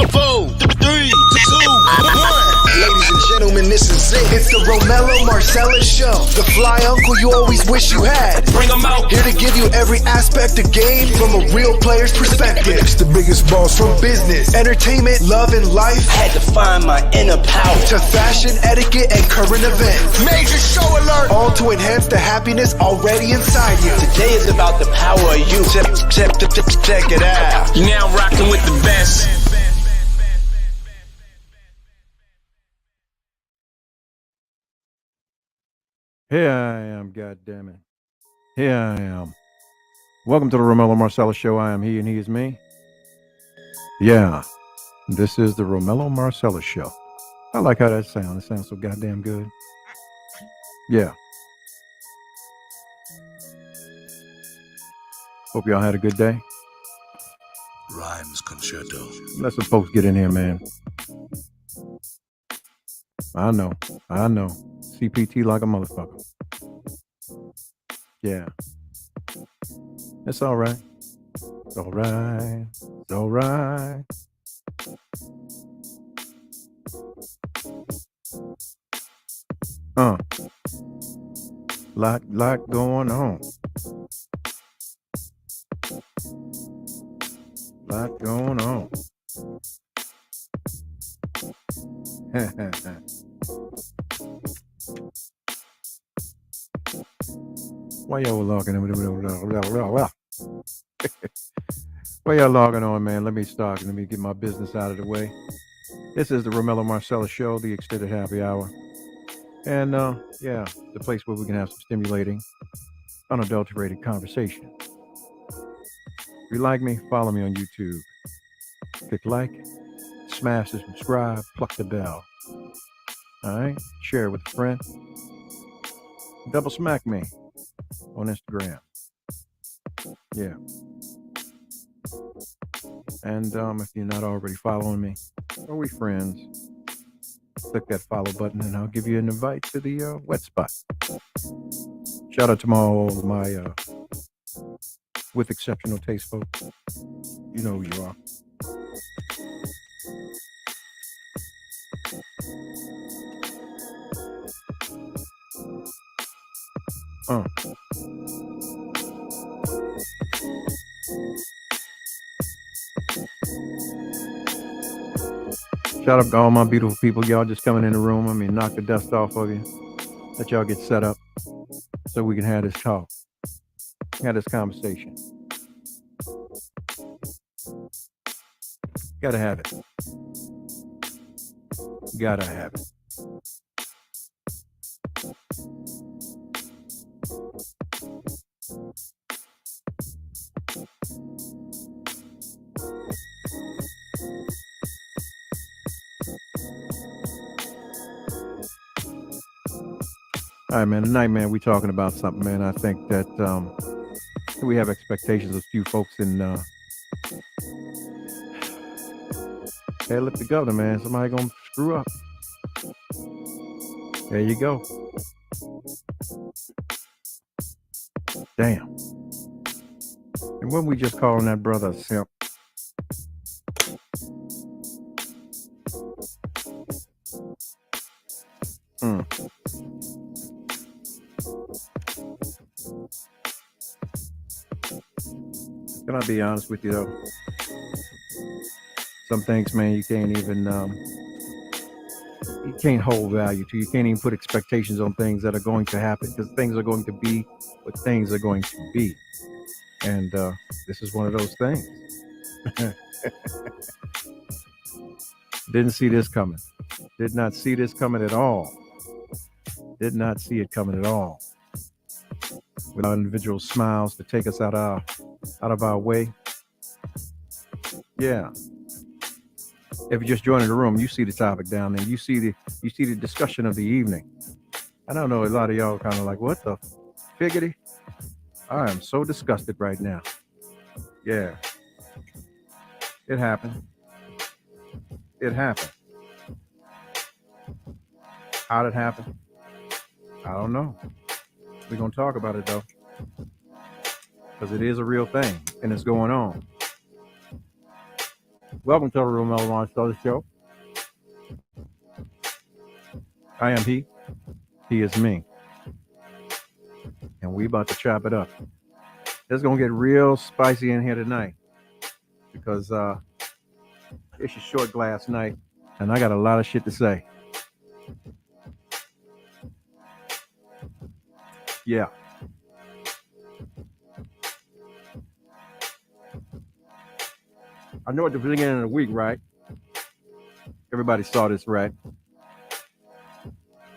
4, 3, 2, 1. Ladies and gentlemen, this is it. It's the Romello Marcellus Show. The fly uncle you always wish you had. Bring them out. Here to give you every aspect of game from a real player's perspective. It's the biggest boss from business, entertainment, love, and life. Had to find my inner power. To fashion, etiquette, and current events. Major show alert. All to enhance the happiness already inside you. Today is about the power of you. Check it out. You're now rocking with the best. Here I am, goddammit. Here I am. Welcome to the Romello Marcellus Show. I am he and he is me. Yeah, this is the Romello Marcellus Show. I like how that sounds. It sounds so goddamn good. Yeah. Hope y'all had a good day. Rhymes Concerto. Let some folks get in here, man. I know. CPT like a motherfucker. Yeah. It's all right. It's all right. It's all right. Lot going on. Lot going on. Why y'all logging on? Why y'all logging on, man? Let me start. Let me get my business out of the way. This is the Romello Marcellus Show, the extended happy hour. And, yeah, the place where we can have some stimulating, unadulterated conversation. If you like me, follow me on YouTube. Click like, smash the subscribe, pluck the bell. All right? Share it with a friend. Double smack me on Instagram. Yeah. And if you're not already following me, are we friends? Click that follow button and I'll give you an invite to the wet spot. Shout out to all my with exceptional taste folks. You know who you are. Shout out to all my beautiful people. Y'all just coming in the room. I mean, knock the dust off of you. Let y'all get set up so we can have this talk. Have this conversation. Gotta have it. Gotta have it. All right, man. Tonight, man, we talking about something, man. I think that we have expectations of few folks in hey, look, the governor, man. Somebody gonna screw up. There you go. Damn. And when we just calling that brother a simp? Can I be honest with you though? Some things, man, you can't even you can't hold value to. You can't even put expectations on things that are going to happen because things are going to be what things are going to be. And this is one of those things. Didn't see this coming. Did not see this coming at all. Did not see it coming at all. With our individual smiles to take us out of our way. Yeah. If you're just joining the room, you see the topic down there. You see the discussion of the evening. I don't know, a lot of y'all kind of like, what the figgity? I am so disgusted right now. Yeah. It happened. It happened. How did it happen? I don't know. We're going to talk about it, though. Because it is a real thing, and it's going on. Welcome to the Romello Marcellus Show. I am he. He is me. And we about to chop it up. It's going to get real spicy in here tonight because it's a short glass night and I got a lot of shit to say. Yeah. I know at the beginning of the week, right? Everybody saw this, right?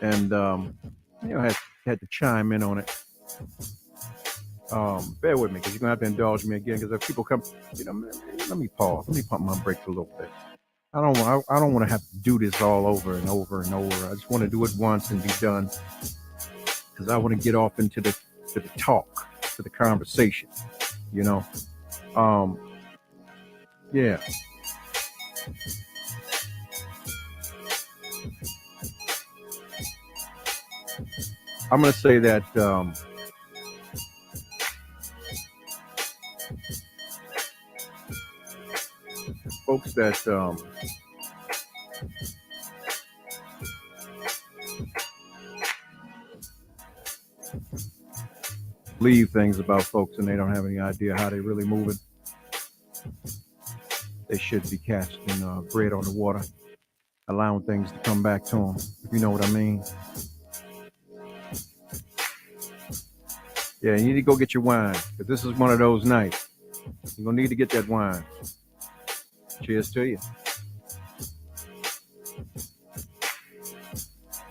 And, had to chime in on it. Bear with me because you're going to have to indulge me again because if people come, let me pause. Let me pump my brakes a little bit. I don't want to have to do this all over and over and over. I just want to do it once and be done because I want to get off into the talk, to the conversation, Yeah. I'm going to say that folks that believe things about folks and they don't have any idea how they really moving, they should be casting bread on the water, allowing things to come back to them, if you know what I mean. Yeah, you need to go get your wine, because this is one of those nights. You're going to need to get that wine. Cheers to you.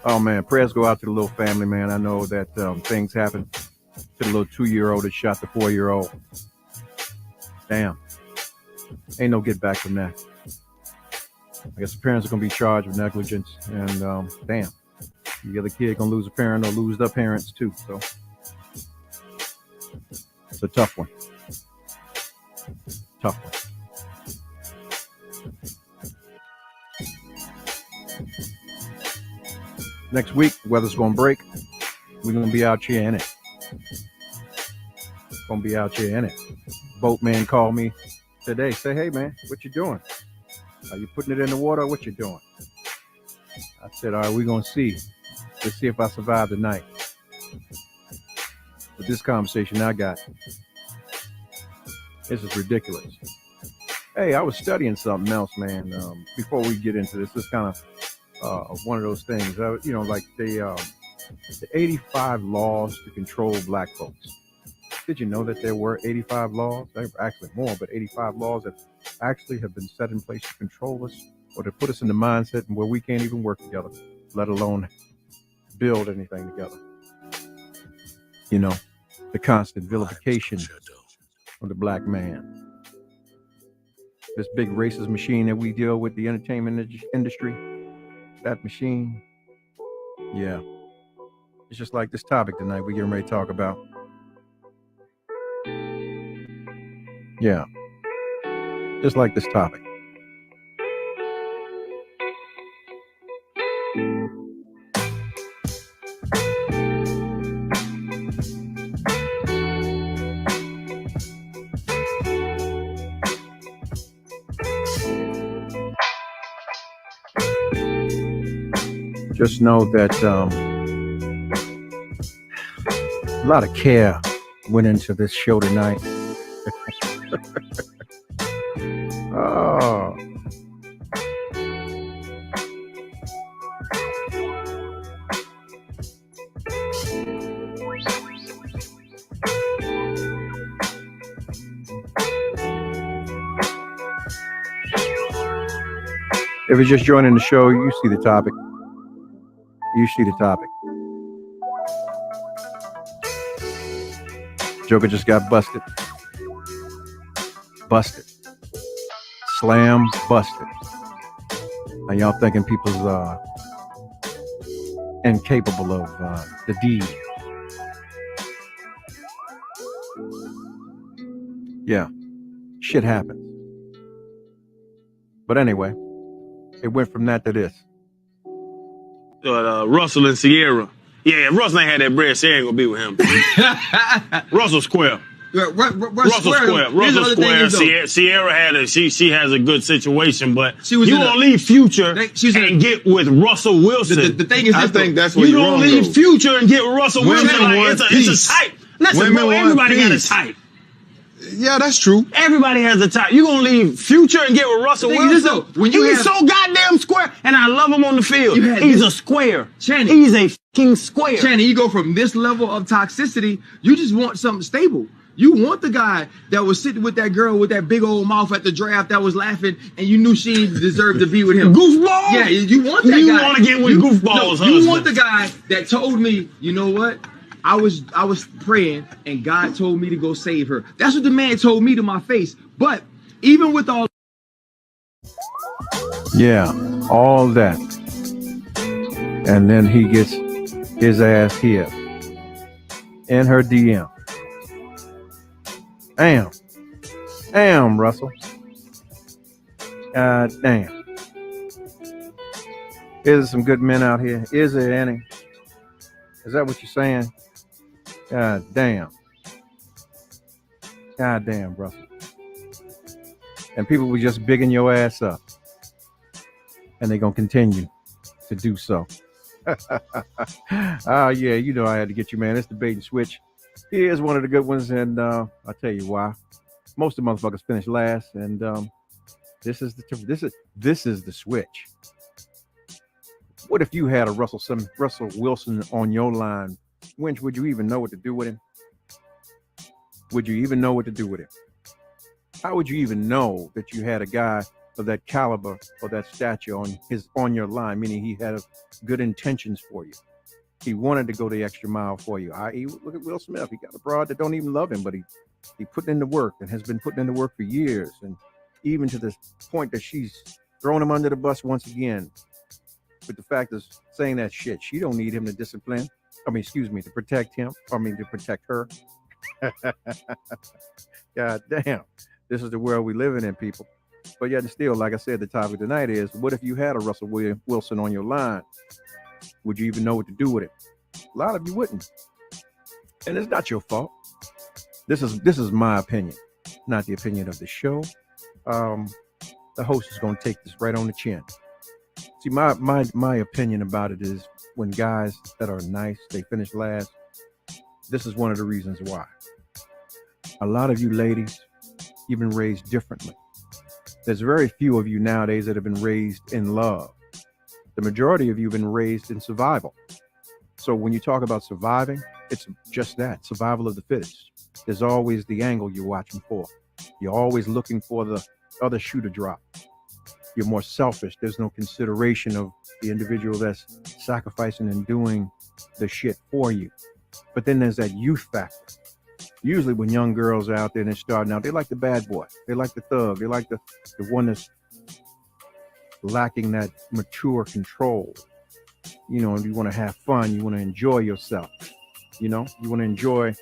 Oh, man, prayers go out to the little family, man. I know that things happen to the little 2-year-old that shot the 4-year-old. Damn. Ain't no get back from that. I guess the parents are going to be charged with negligence. And damn, the other kid going to lose a parent or lose their parents too. So it's a tough one. Tough one. Next week, the weather's going to break. We're going to be out here in it. Going to be out here in it. Boatman called me today. Say, hey, man, what you doing? Are you putting it in the water? What you doing? I said, all right, we're going to see. Let's see if I survive the night. But this conversation I got, this is ridiculous. Hey, I was studying something else, man. Before we get into this, it's kind of one of those things. Like the 85 laws to control black folks. Did you know that there were 85 laws? There were actually more, but 85 laws that actually have been set in place to control us or to put us in the mindset where we can't even work together, let alone build anything together. The constant vilification of the black man. This big racist machine that we deal with, the entertainment industry, that machine, yeah. It's just like this topic tonight we're getting ready to talk about. Yeah, just like this topic. Just know that a lot of care went into this show tonight. Oh. If you're just joining the show, you see the topic. You see the topic. Joker just got busted. Busted. Slam busted. And y'all thinking people's incapable of the deed. Yeah. Shit happens. But anyway, it went from that to this. Russell and Sierra. Yeah, if Russell ain't had that bread, Sierra ain't gonna be with him. Russell square. Russell Square. Sierra had she has a good situation, but you gonna leave Future and get with Russell Wilson. The thing is, I think that's what you you're gonna wrong, leave though. Future and get Russell Women Wilson. Like, want it's peace. a type. Listen, Women bro, want everybody got a peace. type. Yeah, that's true. Everybody has a type. You gonna leave Future and get with Russell The thing is, Wilson? though, when you He's have- so goddamn square, and I love him on the field. He's a square. Channing. He's a fucking square. Channing, you go from this level of toxicity, you just want something stable. You want the guy that was sitting with that girl with that big old mouth at the draft that was laughing, and you knew she deserved to be with him. Goofball? Yeah, you want that guy. You want to get with Goofball's husband. You want the guy that told me, you know what? I was praying, and God told me to go save her. That's what the man told me to my face. But even with all all that, and then he gets his ass here in her DM. Damn, Russell. Damn. Is there some good men out here? Is there any? Is that what you're saying? God damn, Russell. And people were just bigging your ass up. And they're going to continue to do so. Oh, yeah, you know I had to get you, man. It's the bait and switch. Here's one of the good ones, and I'll tell you why. Most of the motherfuckers finish last, and this is the switch. What if you had a Russell Wilson on your line? Winch, would you even know what to do with him? Would you even know what to do with him? How would you even know that you had a guy of that caliber or that stature on your line, meaning he had good intentions for you? He wanted to go the extra mile for you. Look at Will Smith. He got a broad that don't even love him, but he put in the work and has been putting in the work for years, and even to the point that she's throwing him under the bus once again. But the fact is, saying that shit, she don't need him to discipline. To protect him. To protect her. God damn. This is the world we living in, people. But yet and still, like I said, the topic tonight is, what if you had a Russell Wilson on your line? Would you even know what to do with it? A lot of you wouldn't. And it's not your fault. This is my opinion, not the opinion of the show. The host is going to take this right on the chin. See, my opinion about it is, when guys that are nice, they finish last. This is one of the reasons why. A lot of you ladies, you've been raised differently. There's very few of you nowadays that have been raised in love. The majority of you have been raised in survival. So when you talk about surviving, it's just that, survival of the fittest. There's always the angle you're watching for. You're always looking for the other shoe to drop. You're more selfish. There's no consideration of the individual that's sacrificing and doing the shit for you. But then there's that youth factor. Usually when young girls are out there and they're starting out, they like the bad boy. They like the thug. They like the one that's lacking that mature control. You know, and you want to have fun. You want to enjoy yourself. You know, you want to enjoy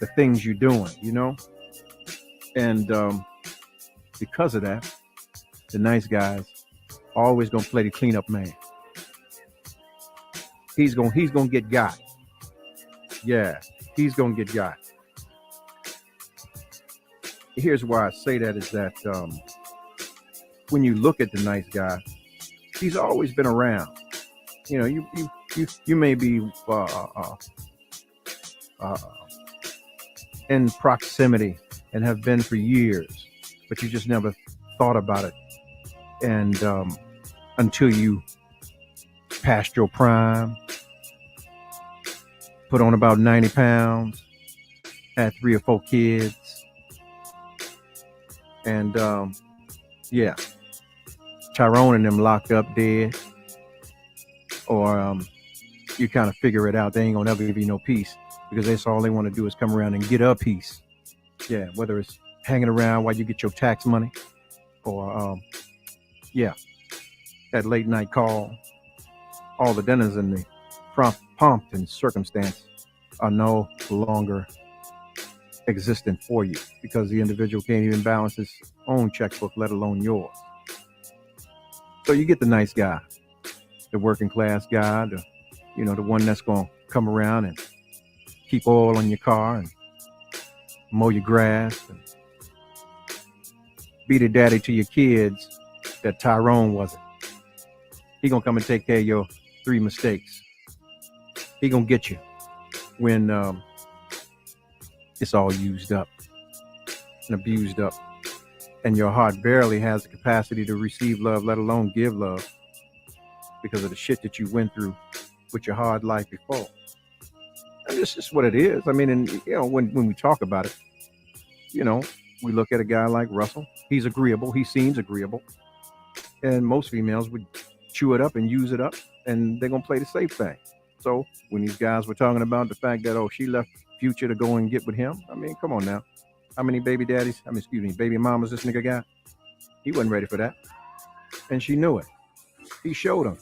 the things you're doing, you know? And because of that, the nice guys always gonna play the cleanup man. He's gonna get got. Yeah, he's gonna get got. Here's why I say that is that when you look at the nice guy, he's always been around. You know, you may be in proximity and have been for years, but you just never thought about it. And until you passed your prime, put on about 90 pounds, had 3 or 4 kids, and Tyrone and them locked up dead, or you kind of figure it out. They ain't gonna never give you no peace, because that's all they want to do is come around and get a piece. Yeah, whether it's hanging around while you get your tax money, or that late night call. All the dinners in the pomp and circumstance are no longer existent for you, because the individual can't even balance his own checkbook, let alone yours. So you get the nice guy, the working class guy, the one that's going to come around and keep oil in your car and mow your grass, and be the daddy to your kids that Tyrone wasn't. He gonna come and take care of your 3 mistakes. He gonna get you when it's all used up and abused up, and your heart barely has the capacity to receive love, let alone give love, because of the shit that you went through with your hard life before. And this is what it is. I mean, and you know, when we talk about it, you know, we look at a guy like Russell. He's agreeable. He seems agreeable. And most females would chew it up and use it up, and they're going to play the safe thing. So when these guys were talking about the fact that, oh, she left Future to go and get with him, I mean, come on now. How many baby mamas this nigga got? He wasn't ready for that. And she knew it. He showed him.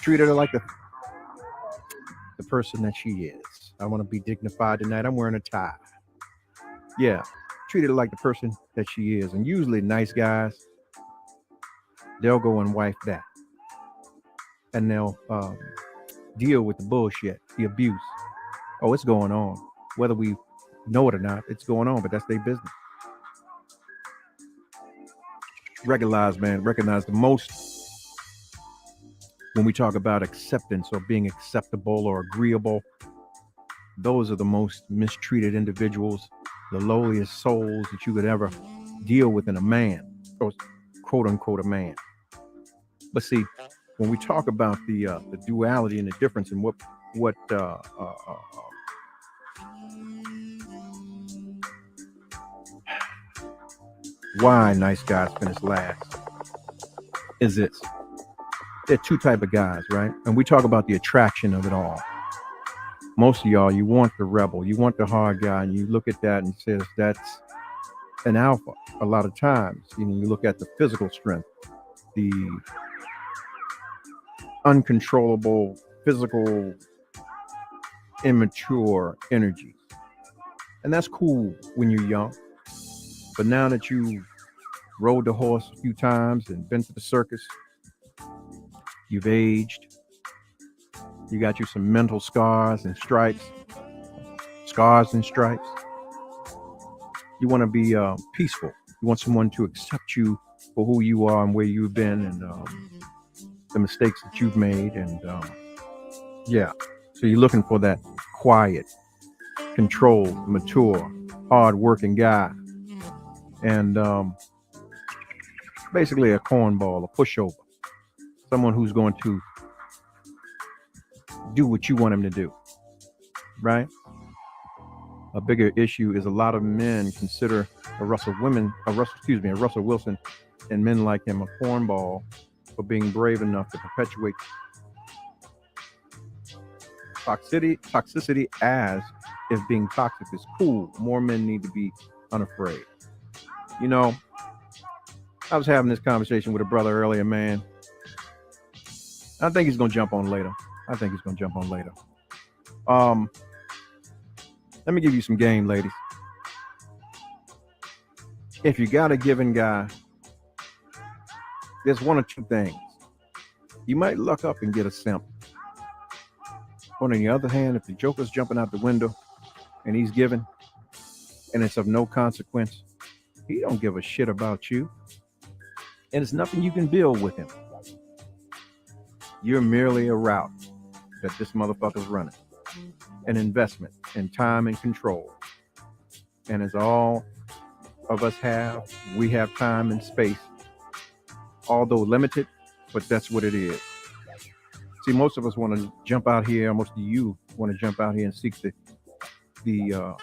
Treated her like the person that she is. I want to be dignified tonight. I'm wearing a tie. Yeah. Treated her like the person that she is. And usually nice guys, they'll go and wife that. And they'll deal with the bullshit, the abuse. Oh, it's going on. Whether we know it or not, it's going on, but that's their business. Recognize the most when we talk about acceptance or being acceptable or agreeable. Those are the most mistreated individuals, the lowliest souls that you could ever deal with in a man, or quote unquote a man. But see, when we talk about the duality and the difference in why nice guys finish last is this. There are 2 type of guys, right? And we talk about the attraction of it all. Most of y'all, you want the rebel, you want the hard guy, and you look at that and says that's an alpha. A lot of times, you know, you look at the physical strength, the uncontrollable physical immature energy, and that's cool when you're young. But now that you rode the horse a few times and been to the circus, you've aged, you got you some mental scars and stripes. You want to be peaceful. You want someone to accept you for who you are and where you've been, and the mistakes that you've made. And yeah, so you're looking for that quiet, controlled, mature, hard-working guy. And basically a cornball, a pushover, someone who's going to do what you want him to do, right? A bigger issue is a lot of men consider a Russell Wilson and men like him a cornball for being brave enough to perpetuate toxicity as if being toxic is cool. More men need to be unafraid. You know, I was having this conversation with a brother earlier, man. I think he's going to jump on later. Let me give you some game, ladies. If you got a given guy, there's 1 or 2 things. You might luck up and get a simp. But on the other hand, if the joker's jumping out the window and he's giving, and it's of no consequence, he don't give a shit about you. And it's nothing you can build with him. You're merely a route that this motherfucker's running. An investment in time and control. And as all of us have, we have time and space. Although limited, but that's what it is. See, most of us want to jump out here, most of you want to jump out here and seek the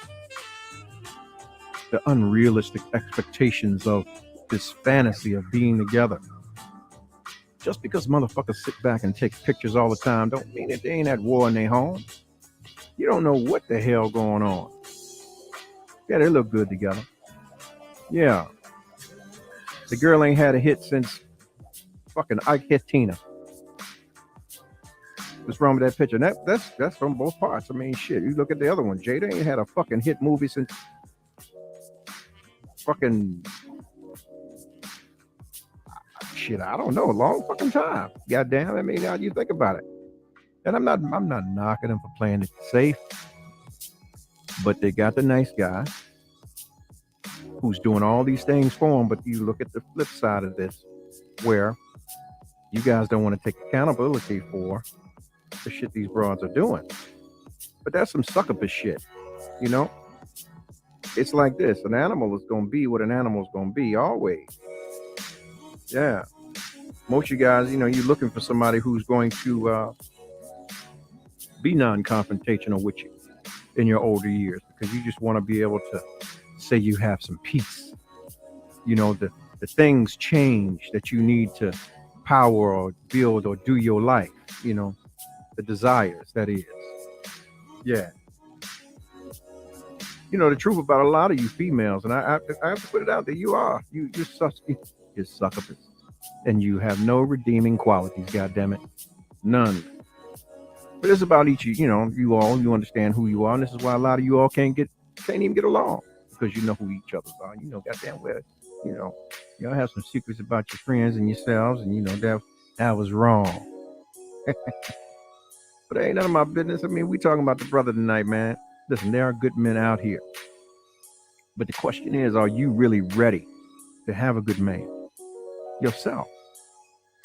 unrealistic expectations of this fantasy of being together. Just because motherfuckers sit back and take pictures all the time don't mean that they ain't at war in their home. You don't know what the hell going on. Yeah, they look good together. Yeah. The girl ain't had a hit since fucking Ike hit Tina. What's wrong with that picture? That's from both parts. I mean, shit. You look at the other one. Jada ain't had a fucking hit movie since fucking shit. I don't know, a long fucking time. Goddamn. I mean, how do you think about it? And I'm not knocking him for playing it safe, But they got the nice guy who's doing all these things for them. But you look at the flip side of this, where you guys don't want to take accountability for the shit these broads are doing. But that's some succubus shit, you know? It's like this. An animal is going to be what an animal is going to be always. Yeah. Most of you guys, you know, you're looking for somebody who's going to be non-confrontational with you in your older years, because you just want to be able to say you have some peace. You know, the things change that you need to power or build or do your life, you know, the desires, that is. Yeah. You know, the truth about a lot of you females, and I have to put it out there, you're succubus. And you have no redeeming qualities, goddammit. None. But it's about each, you know, you understand who you are, and this is why a lot of you all can't even get along, because you know who each other are. You know goddamn well, you know, y'all have some secrets about your friends and yourselves, and you know that was wrong. But it ain't none of my business. I mean, we talking about the brother tonight, man. Listen, there are good men out here. But the question is, are you really ready to have a good man? Yourself.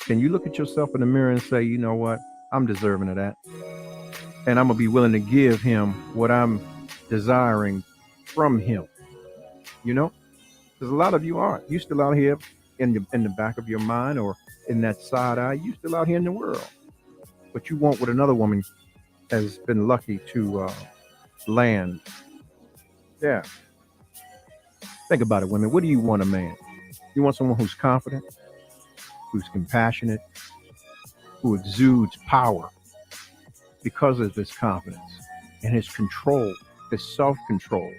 Can you look at yourself in the mirror and say, you know what? I'm deserving of that. And I'm going to be willing to give him what I'm desiring from him. You know? Because a lot of you aren't. You still out here in the back of your mind, or in that side eye. You still out here in the world. But you want what another woman has been lucky to land. Yeah. Think about it, women. What do you want a man? You want someone who's confident, who's compassionate, who exudes power because of his confidence and his control, his self-control,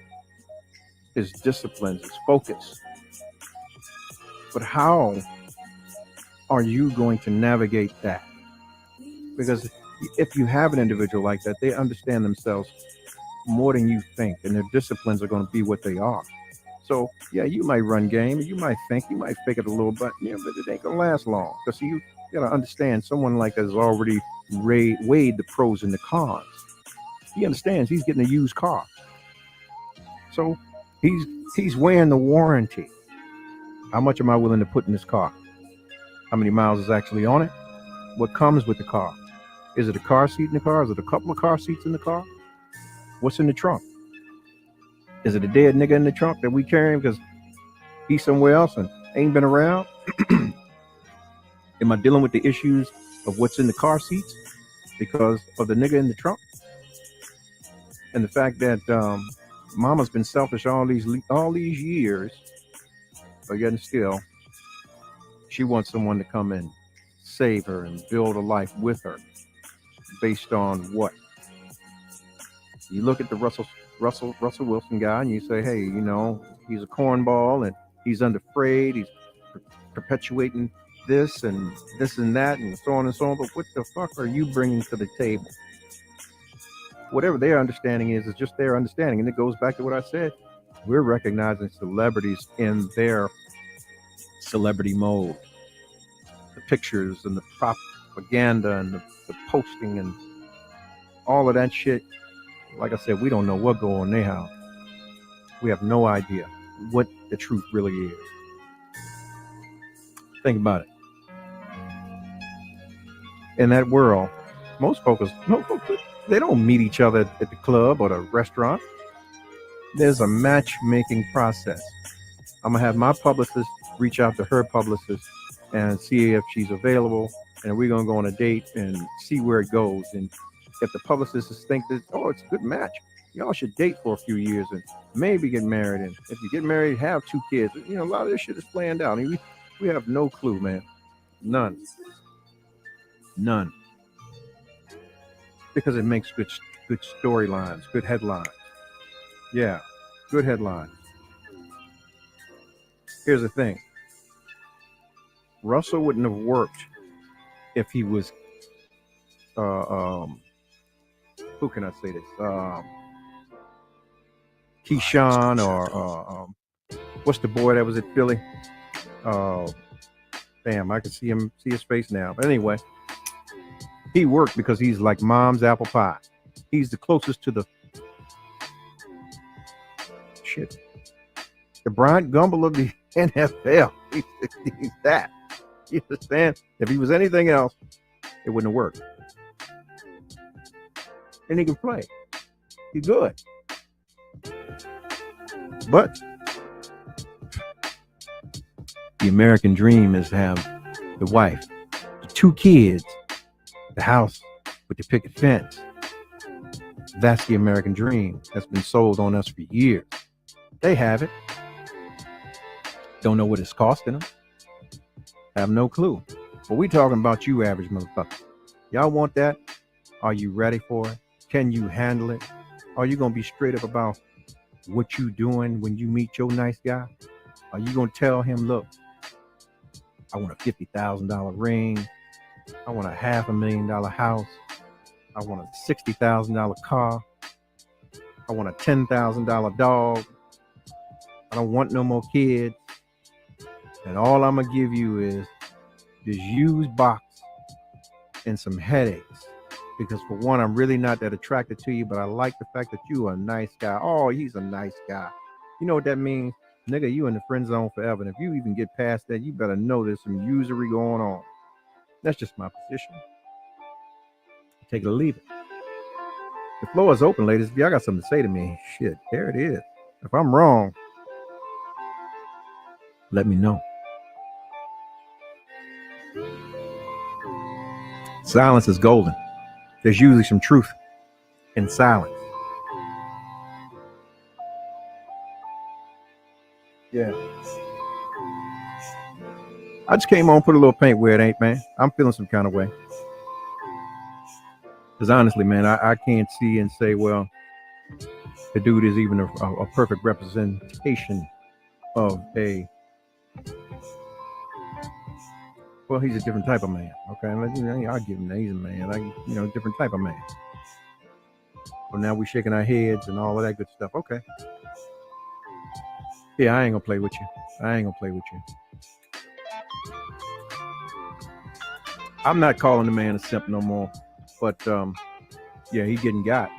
his disciplines, his focus. But how are you going to navigate that? Because if you have an individual like that, they understand themselves more than you think, and their disciplines are going to be what they are. So, yeah, you might run game, you might think, you might fake it a little bit, yeah, but it ain't going to last long. Because you got to understand, someone like that has already weighed the pros and the cons. He understands he's getting a used car. So he's weighing the warranty. How much am I willing to put in this car? How many miles is actually on it? What comes with the car? Is it a car seat in the car? Is it a couple of car seats in the car? What's in the trunk? Is it a dead nigga in the trunk that we carrying because he's somewhere else and ain't been around? Am I dealing with the issues of what's in the car seats because of the nigga in the trunk? And the fact that mama's been selfish all these years, but yet and still, she wants someone to come and save her and build a life with her. Based on what? You look at the Russell Wilson guy and you say, hey, you know, he's a cornball and he's unafraid. He's perpetuating this and that and so on and so on. But what the fuck are you bringing to the table? Whatever their understanding is just their understanding. And it goes back to what I said. We're recognizing celebrities in their celebrity mode. The pictures and the propaganda and the posting and all of that shit. Like I said, we don't know what goes on in their house. We have no idea what the truth really is. Think about it. In that world, most folks, they don't meet each other at the club or the restaurant. There's a matchmaking process. I'm gonna have my publicist reach out to her publicist and see if she's available, and we're gonna go on a date and see where it goes. And if the publicists think that, oh, it's a good match, y'all should date for a few years and maybe get married. And if you get married, have 2 kids. You know, a lot of this shit is planned out. I mean, we have no clue, man. None. Because it makes good storylines, good headlines. Yeah, good headlines. Here's the thing. Russell wouldn't have worked if he was who can I say this? Keyshawn or what's the boy that was at Philly? Damn, I can see his face now. But anyway, he worked because he's like mom's apple pie. He's the closest to the shit. The Bryant Gumbel of the NFL. He's that. You understand? If he was anything else, it wouldn't have worked. And he can play. He's good. But the American dream is to have the wife, the 2 kids, the house with the picket fence. That's the American dream that's been sold on us for years. They have it. Don't know what it's costing them. Have no clue. But we talking about you average motherfuckers. Y'all want that? Are you ready for it? Can you handle it? Are you going to be straight up about what you doing when you meet your nice guy? Are you going to tell him, look, I want a $50,000 ring. I want a $500,000 house. I want a $60,000 car. I want a $10,000 dog. I don't want no more kids. And all I'm going to give you is this used box and some headaches. Because for one, I'm really not that attracted to you, but I like the fact that you are a nice guy. Oh, he's a nice guy. You know what that means? Nigga, you in the friend zone forever. And if you even get past that, you better know there's some usury going on. That's just my position. Take it or leave it. The floor is open, ladies. If y'all got something to say to me, shit, there it is. If I'm wrong, let me know. Silence is golden. There's usually some truth in silence. Yeah. I just came on, put a little paint where it ain't, man. I'm feeling some kind of way. Because honestly, man, I can't see and say, well, the dude is even a perfect representation of a, well, he's a different type of man. Okay, I'll give him that. He's a man, different type of man. But now we're shaking our heads and all of that good stuff. Okay. Yeah, I ain't gonna play with you. I'm not calling the man a simp no more. But yeah, he getting got.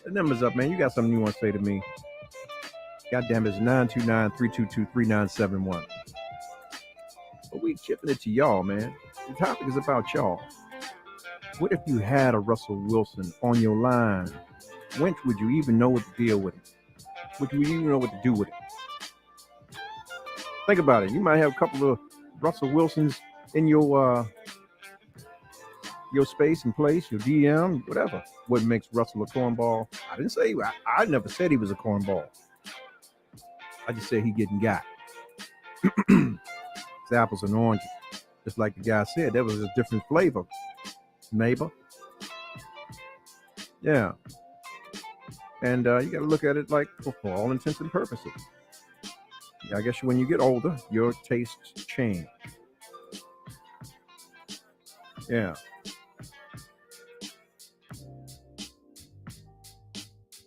The number's up, man. You got something you want to say to me? Goddamn, it's 929-322-3971. But we chipping it to y'all, man. The topic is about y'all. What if you had a Russell Wilson on your line? When would you even know what to deal with it? Would you even know what to do with it? Think about it. You might have a couple of Russell Wilsons in your space and place, your DM, whatever. What makes Russell a cornball? I didn't say, I never said he was a cornball. I just said he getting got. It's apples and oranges. Just like the guy said, that was a different flavor. Neighbor. Yeah. And you got to look at it like for all intents and purposes. I guess when you get older, your tastes change. Yeah.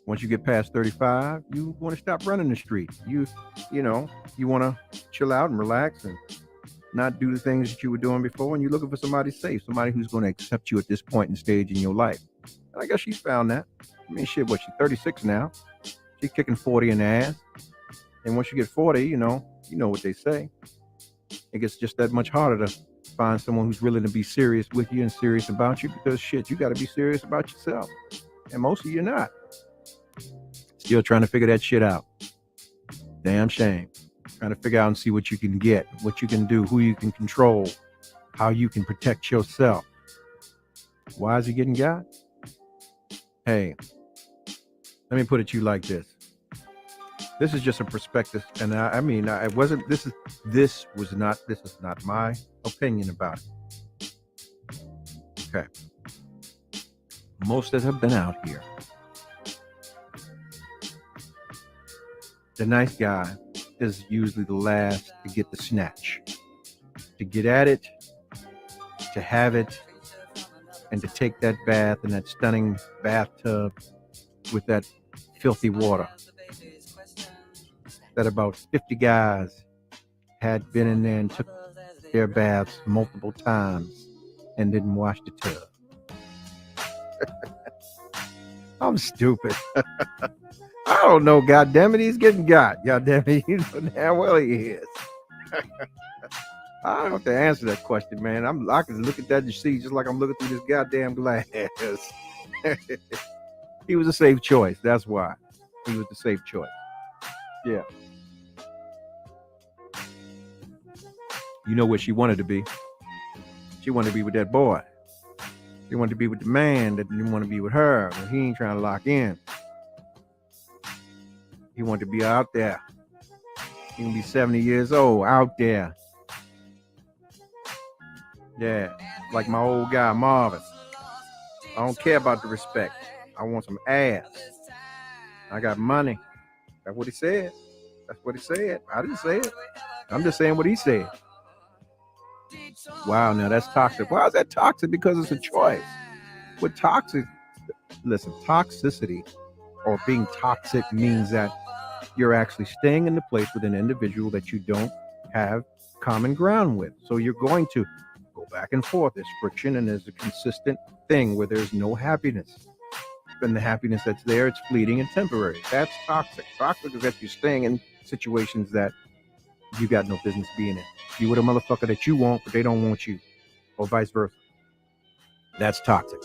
Once you get past 35, you want to stop running the street. You want to chill out and relax and not do the things that you were doing before. And you're looking for somebody safe, somebody who's going to accept you at this point and stage in your life. And I guess she's found that. I mean, shit, she's 36 now. She's kicking 40 in the ass. And once you get 40, you know what they say. It gets just that much harder to find someone who's willing to be serious with you and serious about you, because shit, you got to be serious about yourself. And most of you not. Still trying to figure that shit out. Damn shame. Trying to figure out and see what you can get, what you can do, who you can control, how you can protect yourself. Why is he getting got? Hey, let me put it to you like this. This is just a perspective, and this is not my opinion about it. Okay. Most that have been out here, the nice guy is usually the last to get the snatch, to get at it, to have it, and to take that bath in that stunning bathtub with that filthy water that about 50 guys had been in there and took their baths multiple times and didn't wash the tub. I'm stupid. I don't know, goddamn it, he's getting got. Goddamn it, you know damn well he is. I don't have to answer that question, man. I can look at that and see just like I'm looking through this goddamn glass. He was a safe choice. That's why. He was the safe choice. Yeah. You know what she wanted to be? She wanted to be with that boy. She wanted to be with the man that didn't want to be with her, but he ain't trying to lock in. He wanted to be out there. He can be 70 years old, out there. Yeah, like my old guy, Marvin. I don't care about the respect. I want some ass. I got money. That's what he said. That's what he said. I didn't say it. I'm just saying what he said. Wow, now that's toxic. Why is that toxic? Because it's a choice. With toxic, listen, toxicity or being toxic means that you're actually staying in the place with an individual that you don't have common ground with. So you're going to go back and forth. There's friction and there's a consistent thing where there's no happiness. And the happiness that's there, it's fleeting and temporary. That's toxic. Toxic is that you're staying in situations that you got no business being in. You with a motherfucker that you want, but they don't want you, or vice versa. That's toxic.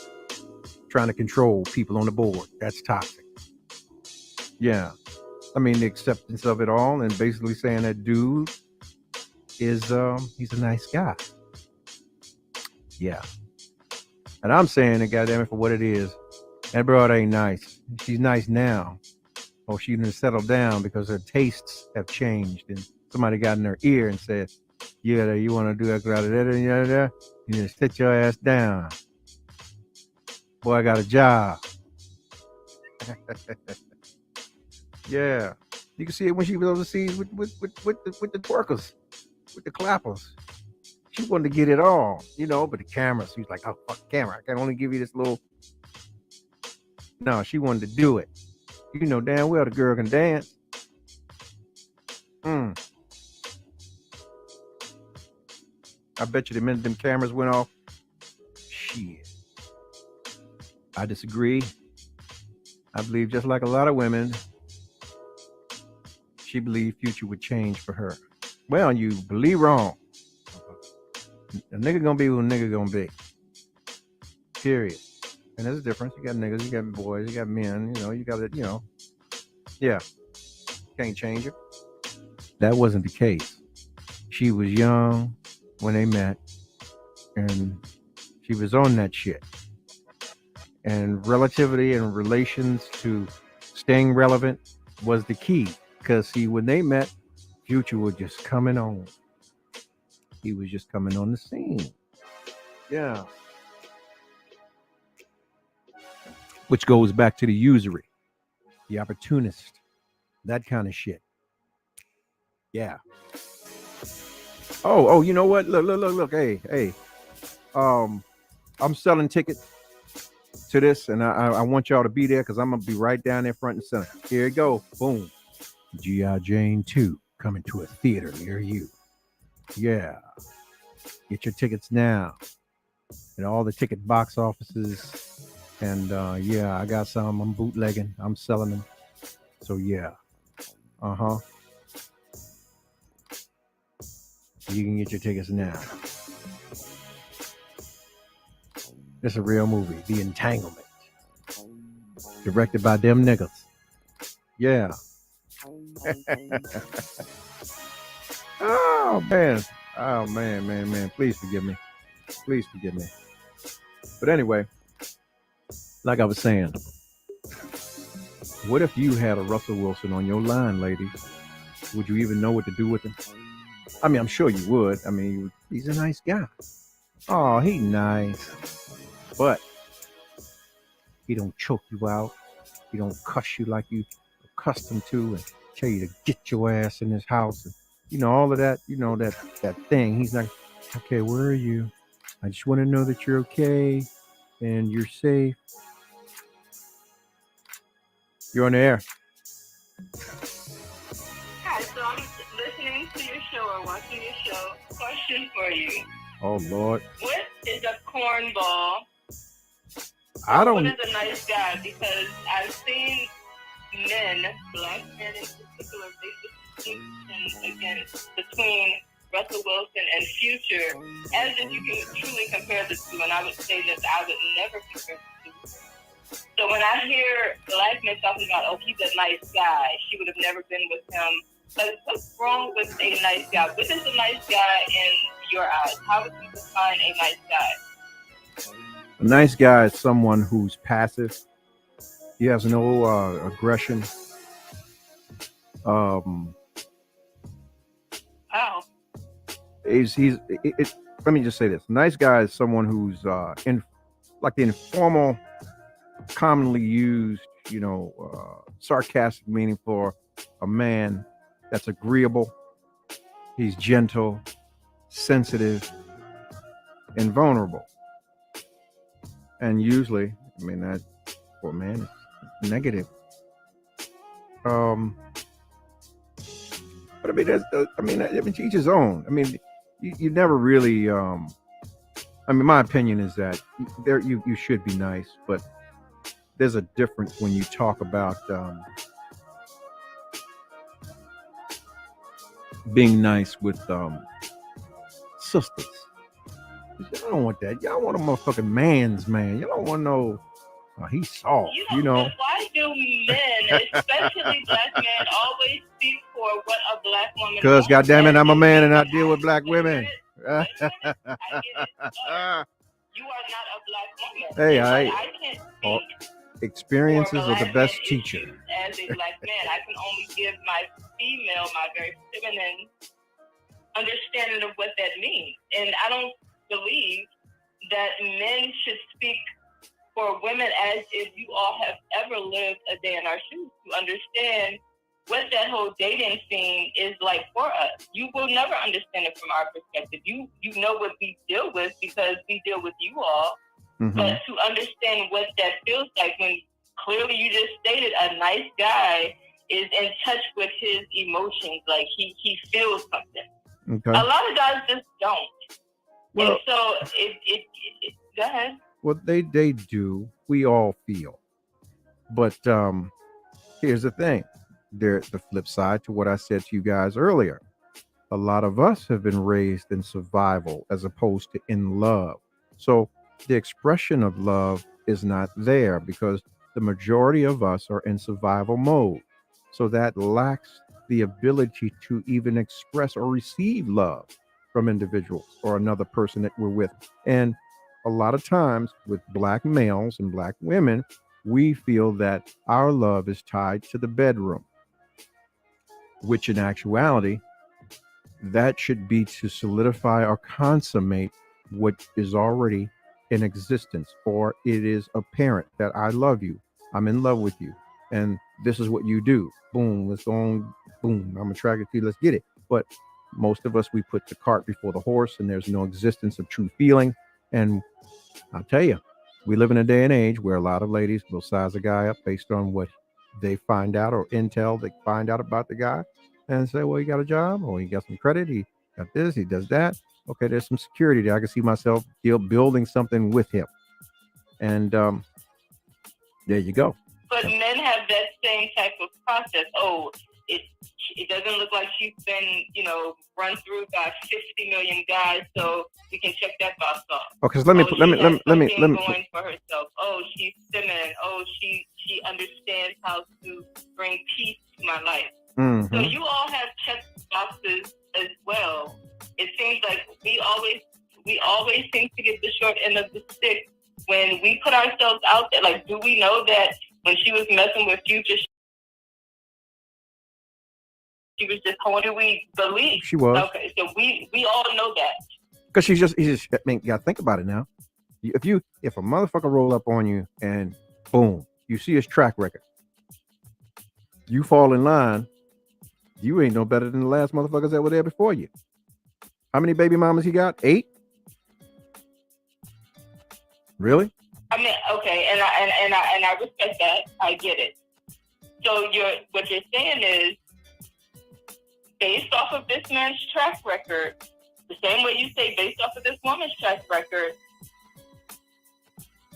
Trying to control people on the board. That's toxic. Yeah. I mean, the acceptance of it all and basically saying that dude is, he's a nice guy. Yeah. And I'm saying it, goddamn it, for what it is. That broad ain't nice. She's nice now. Or she didn't settle down because her tastes have changed. And somebody got in her ear and said, yeah, you want to do that, you need to sit your ass down. Boy, I got a job. Yeah. You can see it when she was overseas with the twerkers, with the clappers. She wanted to get it all, you know, but the cameras, she's like, oh, fuck camera. I can only give you this little. No, she wanted to do it. You know damn well the girl can dance. I bet you the minute them cameras went off, shit. I disagree. I believe just like a lot of women, she believed Future would change for her. Well, you believe wrong. A nigga gonna be who a nigga gonna be. Period. And there's a difference. You got niggas, you got boys, you got men, you know, you got it, you know. Yeah. Can't change it. That wasn't the case. She was young when they met, and she was on that shit. And relativity and relations to staying relevant was the key. Because, see, when they met, Future was just coming on. He was just coming on the scene. Yeah. Which goes back to the usury, the opportunist, that kind of shit. Yeah. Oh, you know what? Look. Hey. I'm selling tickets to this, and I want y'all to be there because I'm gonna be right down there front and center. Here you go. Boom. G.I. Jane 2 coming to a theater near you. Yeah. Get your tickets now. And all the ticket box offices. And yeah, I got some. I'm bootlegging. I'm selling them. So yeah. You can get your tickets now. It's a real movie, The Entanglement. Directed by them niggas. Yeah. Oh man. Please forgive me. But anyway, like I was saying, what if you had a Russell Wilson on your line, ladies? Would you even know what to do with him? I mean, I'm sure you would. I mean, he's a nice guy. Oh, he nice. But he don't choke you out. He don't cuss you like you accustomed to and tell you to get your ass in his house. And, you know, all of that, you know, that thing. He's like, okay, where are you? I just want to know that you're okay and you're safe. You're on the air. Hi, so I'm listening to your show or watching your show. Question for you. Oh, Lord. What is a cornball? I don't. What is a nice guy? Because I've seen men, black men in particular, make the distinction again between Russell Wilson and Future, as if you can truly compare the two, and I would say that I would never compare the two. So when I hear black men talking about, oh, he's a nice guy, she would have never been with him, but what's wrong with a nice guy? What is a nice guy in your eyes? How would you define a nice guy? A nice guy is someone who's passive. He has no aggression. How? Let me just say this. A nice guy is someone who's like the informal, commonly used, sarcastic meaning for a man that's agreeable. He's gentle, sensitive, and vulnerable. And usually, that for a man is negative. But to each his own. You never really. My opinion is that you should be nice, but there's a difference when you talk about being nice with sisters. Y'all don't want that. Y'all want a motherfucking man's man. Y'all don't want no. He's soft, Why do men, especially black men, always speak for what a black woman? Because, goddammit, I'm a man and I deal with black women. I get it. You are not a black woman. Hey, I can't speak experiences are the best teacher. As a black man, I can only give my very feminine understanding of what that means. And I don't believe that men should speak for women as if you all have ever lived a day in our shoes to understand what that whole dating scene is like for us. You will never understand it from our perspective. You know what we deal with because we deal with you all. Mm-hmm. But to understand what that feels like when clearly you just stated a nice guy is in touch with his emotions, like he feels something. Okay. A lot of guys just don't. Well, and so it go ahead. Well, they do. We all feel. But here's the thing. There's the flip side to what I said to you guys earlier. A lot of us have been raised in survival as opposed to in love. So the expression of love is not there because the majority of us are in survival mode. So that lacks the ability to even express or receive love from individuals or another person that we're with. And a lot of times with black males and black women, we feel that our love is tied to the bedroom, which in actuality, that should be to solidify or consummate what is already in existence, or it is apparent that I love you, I'm in love with you, and this is what you do. Boom, let's go on. Boom, I'm attracted to you. Let's get it. But most of us, we put the cart before the horse, and there's no existence of true feeling. And I'll tell you, we live in a day and age where a lot of ladies will size a guy up based on what they find out or intel they find out about the guy and say, well, he got a job, or he got some credit, he got this, he does that. Okay, there's some security there. I can see myself building something with him. And there you go. But men have that same type of process. Oh, it doesn't look like she's been, run through by 50 million guys, so we can check that box off. Okay, so let me going for herself. Oh, she's feminine. Oh, she understands how to bring peace to my life. Mm-hmm. So you all have check boxes as well. It seems like we always seem to get the short end of the stick when we put ourselves out there. Like, do we know that when she was messing with Future, she was just, what do we believe? She was. Okay, so we all know that. Because he's just, you gotta think about it now. If a motherfucker roll up on you and boom, you see his track record, you fall in line, you ain't no better than the last motherfuckers that were there before you. How many baby mamas he got? 8? Really? I mean, okay, and I respect that. I get it. So what you're saying is, based off of this man's track record, the same way you say based off of this woman's track record,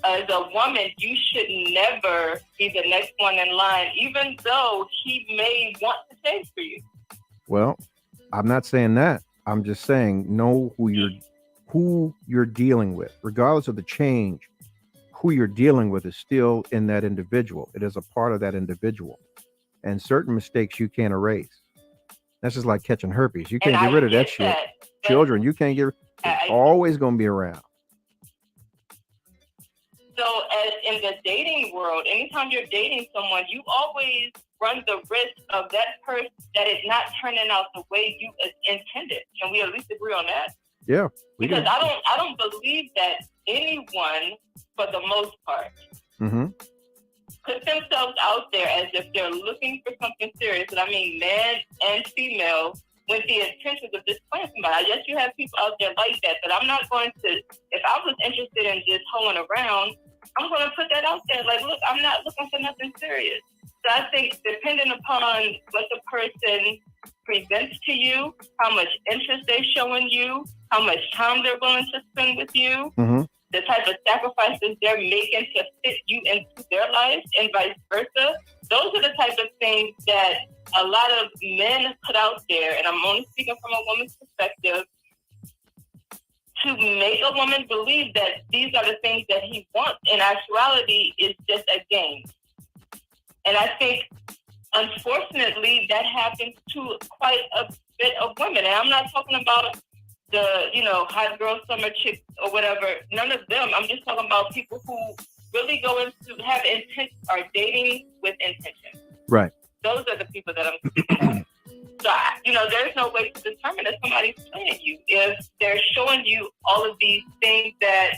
as a woman, you should never be the next one in line, even though he may want to change for you. Well, I'm not saying that. I'm just saying know who you're dealing with, regardless of the change. Who you're dealing with is still in that individual. It is a part of that individual, and certain mistakes you can't erase. That's just like catching herpes. You can't get rid of that shit. Children, you can't get. It's always going to be around. So, as in the dating world, anytime you're dating someone, you always run the risk of that person that is not turning out the way you intended. Can we at least agree on that? Yeah. Because I don't believe that anyone, for the most part, put themselves out there as if they're looking for something serious. And I mean, man and female, with the intentions of just playing somebody. Yes, you have people out there like that, but I'm not going to, if I was interested in just hoeing around, I'm going to put that out there. Like, look, I'm not looking for nothing serious. So I think depending upon what the person presents to you, how much interest they're showing you, how much time they're willing to spend with you, the type of sacrifices they're making to fit you into their lives, and vice versa, those are the type of things that a lot of men put out there, and I'm only speaking from a woman's perspective, to make a woman believe that these are the things that he wants. In actuality, it's just a game. And I think, unfortunately, that happens to quite a bit of women. And I'm not talking about the, hot girl summer chicks or whatever. None of them. I'm just talking about people who really go into, have intent, are dating with intention. Right. Those are the people that I'm speaking of. So, there's no way to determine if somebody's playing you if they're showing you all of these things that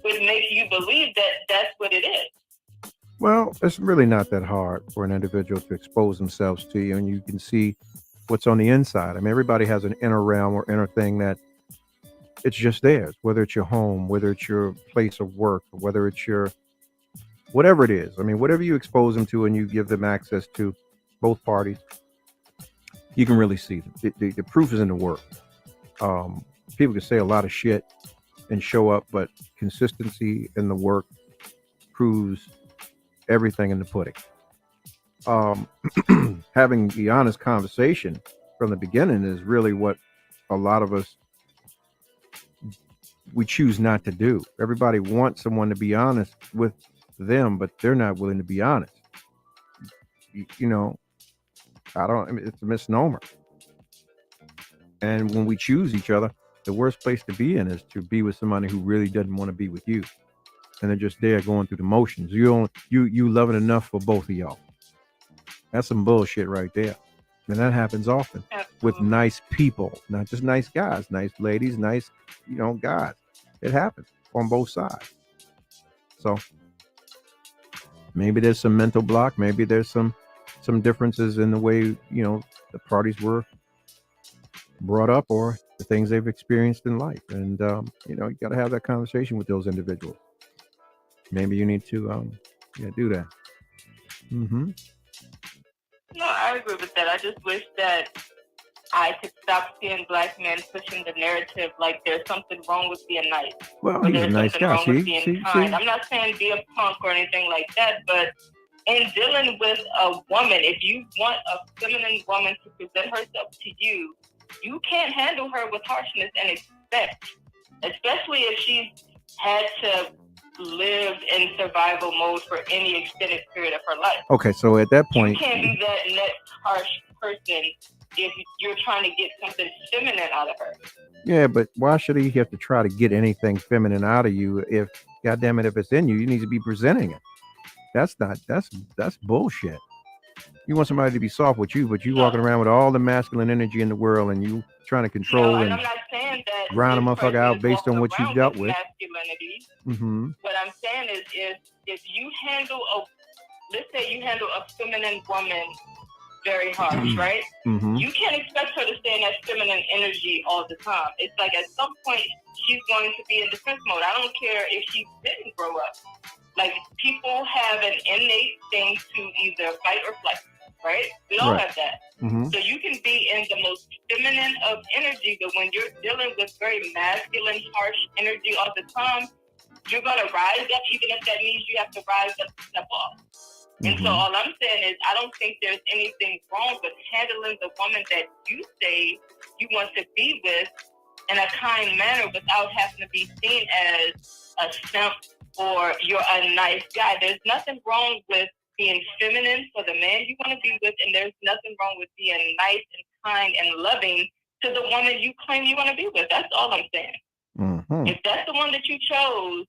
would make you believe that that's what it is. Well, it's really not that hard for an individual to expose themselves to you, and you can see what's on the inside. I mean, everybody has an inner realm or inner thing that it's just theirs, whether it's your home, whether it's your place of work, or whether it's your, whatever it is. I mean, whatever you expose them to and you give them access to, both parties, you can really see them. The proof is in the work. People can say a lot of shit and show up, but consistency in the work proves everything in the pudding. Having the honest conversation from the beginning is really what a lot of us, we choose not to do. Everybody wants someone to be honest with them, but they're not willing to be honest. It's a misnomer. And when we choose each other, the worst place to be in is to be with somebody who really doesn't want to be with you. And they're just there going through the motions. You love it enough for both of y'all. That's some bullshit right there. And that happens often with nice people, not just nice guys, nice ladies, nice, guys. It happens on both sides. So maybe there's some mental block. Maybe there's some differences in the way, the parties were brought up or the things they've experienced in life. And, you got to have that conversation with those individuals. Maybe you need to, do that. No, I agree with that. I just wish that I could stop seeing black men pushing the narrative like there's something wrong with being nice. Well, he's a nice guy. See? I'm not saying be a punk or anything like that, but in dealing with a woman, if you want a feminine woman to present herself to you, you can't handle her with harshness and expect, especially if she's had to live in survival mode for any extended period of her life. Okay, so at that point, you can't be that next harsh person if you're trying to get something feminine out of her. Yeah, but why should he have to try to get anything feminine out of you if, goddamn it, if it's in you, you need to be presenting it. That's bullshit. You want somebody to be soft with you, but you walking around with all the masculine energy in the world and you trying to control and I'm not saying that round a motherfucker out based on what you've dealt with. Masculinity. What I'm saying is if you handle let's say you handle a feminine woman very harsh, right? You can't expect her to stay in that feminine energy all the time. It's like at some point she's going to be in defense mode. I don't care if she didn't grow up. Like, people have an innate thing to either fight or flight, right? We all have that. So you can be in the most feminine of energy, but when you're dealing with very masculine, harsh energy all the time, you're going to rise up, even if that means you have to rise up and step off. And so all I'm saying is I don't think there's anything wrong with handling the woman that you say you want to be with in a kind manner without having to be seen as a simp or you're a nice guy. There's nothing wrong with being feminine for the man you want to be with, and there's nothing wrong with being nice and kind and loving to the woman you claim you want to be with. That's all I'm saying. If that's the one that you chose,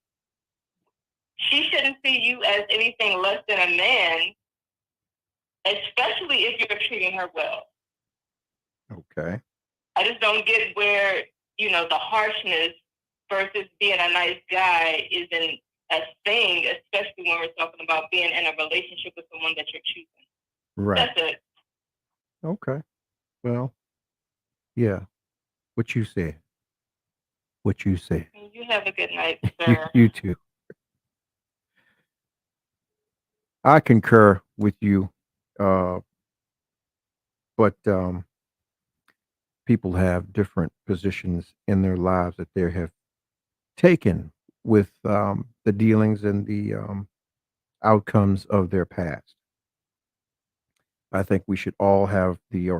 she shouldn't see you as anything less than a man, especially if you're treating her well. Okay. I just don't get where, you know, the harshness versus being a nice guy isn't a thing, especially when we're talking about being in a relationship with someone that you're choosing. Right. That's it. Okay. Well, yeah. What you said. What you said. You have a good night, sir. You too. I concur with you, but people have different positions in their lives that they have taken with the dealings and the outcomes of their past. I think we should all have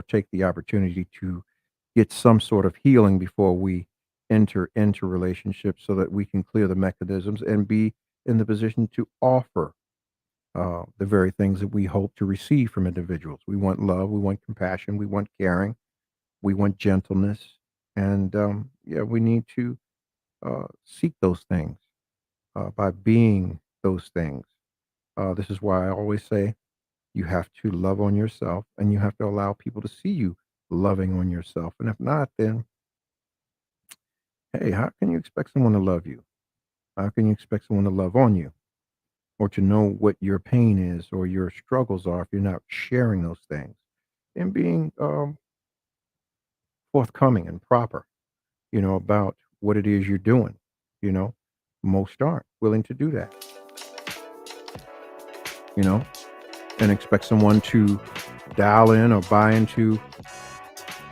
take the opportunity to get some sort of healing before we enter into relationships so that we can clear the mechanisms and be in the position to offer the very things that we hope to receive from individuals. We want love, we want compassion, we want caring, we want gentleness, and we need to seek those things by being those things. This is why I always say you have to love on yourself, and you have to allow people to see you loving on yourself. And if not, then hey, how can you expect someone to love you? How can you expect someone to love on you? Or to know what your pain is or your struggles are if you're not sharing those things and being forthcoming and proper, about what it is you're doing. Most aren't willing to do that, and expect someone to dial in or buy into,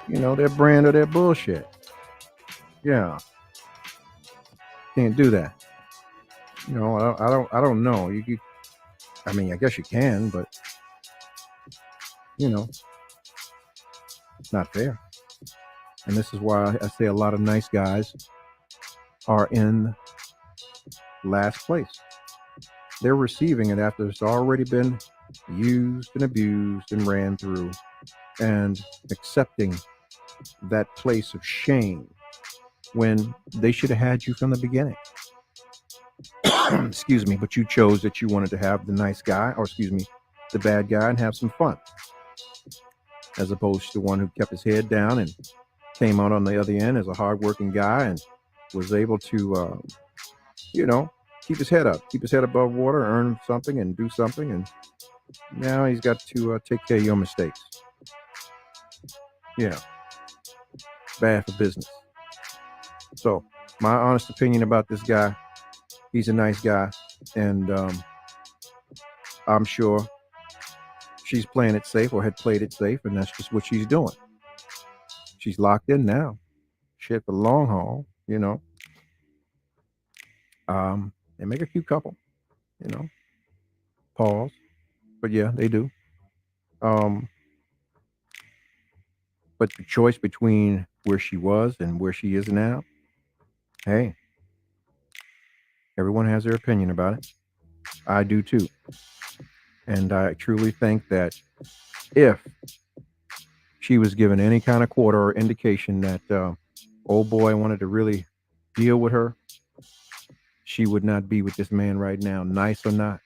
their brand or their bullshit. Yeah. Can't do that. I don't know. I guess you can, but it's not fair. And this is why I say a lot of nice guys are in last place. They're receiving it after it's already been used and abused and ran through, and accepting that place of shame when they should have had you from the beginning. Excuse me, but you chose that you wanted to have the nice guy, or the bad guy, and have some fun, as opposed to the one who kept his head down and came out on the other end as a hardworking guy and was able to, keep his head up, keep his head above water, earn something and do something. And now he's got to take care of your mistakes. Yeah. Bad for business. So my honest opinion about this guy, he's a nice guy, and I'm sure she's playing it safe or had played it safe, and that's just what she's doing. She's locked in now. Shit for the long haul, They make a cute couple, Pause. But yeah, they do. But the choice between where she was and where she is now, hey, everyone has their opinion about it. I do too. And I truly think that if she was given any kind of quarter or indication that old boy wanted to really deal with her, she would not be with this man right now, nice or not.